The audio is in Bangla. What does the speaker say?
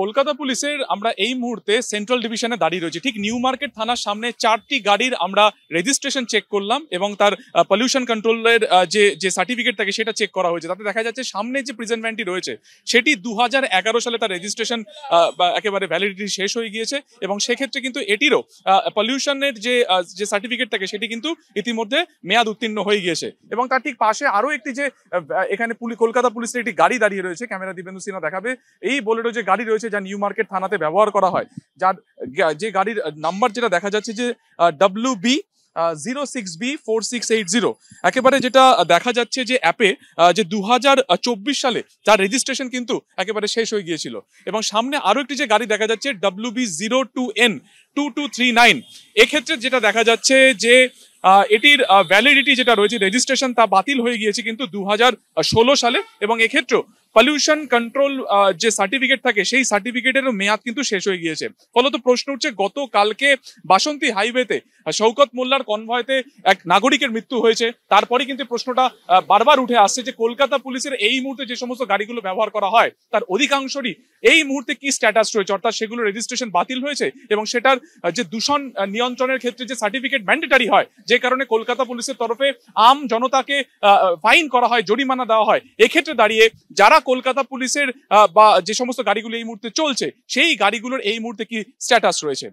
কলকাতা পুলিশের আমরা এই মুহূর্তে সেন্ট্রাল ডিভিশনে দাঁড়িয়ে রয়েছি। ঠিক নিউ মার্কেট থানার সামনে 4টি গাড়ির আমরা রেজিস্ট্রেশন চেক করলাম এবং তার পলিউশন কন্ট্রোলের যে সার্টিফিকেট থাকে সেটা চেক করা হয়েছে। তাতে দেখা যাচ্ছে সামনে যে প্রিজেন্ট ভ্যানটি রয়েছে সেটি 2011 সালে তার রেজিস্ট্রেশন একেবারে ভ্যালিডিটি শেষ হয়ে গিয়েছে এবং সেক্ষেত্রে কিন্তু এটিরও পলিউশনের যে সার্টিফিকেট থাকে সেটি কিন্তু ইতিমধ্যে মেয়াদ উত্তীর্ণ হয়ে গিয়েছে। এবং তার ঠিক পাশে আরো একটি যে এখানে কলকাতা পুলিশের একটি গাড়ি দাঁড়িয়ে রয়েছে, ক্যামেরা দিবেন্দু সিনহা দেখাবে, এই বোলেরো যে গাড়ি রয়েছে যা নিউ মার্কেট থানাতে ব্যবহার করা হয়, যার যে গাড়ির নাম্বার যেটা দেখা যাচ্ছে যে WB 06B4680, একেবারে যেটা দেখা যাচ্ছে যে অ্যাপে যে 2024 সালে তার রেজিস্ট্রেশন কিন্তু একেবারে শেষ হয়ে গিয়েছিল। এবং সামনে আরো একটি যে গাড়ি দেখা যাচ্ছে WB 02N2239, এক্ষেত্রে যেটা দেখা যাচ্ছে যে এটির ভ্যালিডিটি যেটা রয়েছে রেজিস্ট্রেশন তা বাতিল হয়ে গিয়েছে কিন্তু 2016 সালে এবং এক্ষেত্রেও পলিউশন কন্ট্রোল যে সার্টিফিকেট থাকে সেই সার্টিফিকেটেরও মেয়াদ কিন্তু শেষ হয়ে গিয়েছে। ফলত প্রশ্ন উঠছে, গতকালকে বাসন্তী হাইওয়েতে শওকত মোল্লার কনভয়েতে এক নাগরিকের মৃত্যু হয়েছে, তারপরে কিন্তু প্রশ্নটা বারবার উঠে আসছে যে কলকাতা পুলিশের এই মুহূর্তে যে সমস্ত গাড়িগুলো ব্যবহার করা হয় তার অধিকাংশরই এই মুহূর্তে কি স্ট্যাটাস রয়েছে, অর্থাৎ সেগুলো রেজিস্ট্রেশন বাতিল হয়েছে এবং সেটার যে দূষণ নিয়ন্ত্রণের ক্ষেত্রে যে সার্টিফিকেট ম্যান্ডেটারি হয়, যে কারণে কলকাতা পুলিশের তরফে আম জনতাকে ফাইন করা হয়, জরিমানা দেওয়া হয়। এক্ষেত্রে দাঁড়িয়ে যারা কলকাতা পুলিশের বা যে সমস্ত গাড়িগুলো এই মুহূর্তে চলছে সেই গাড়িগুলোর এই মুহূর্তে কি স্ট্যাটাস রয়েছে।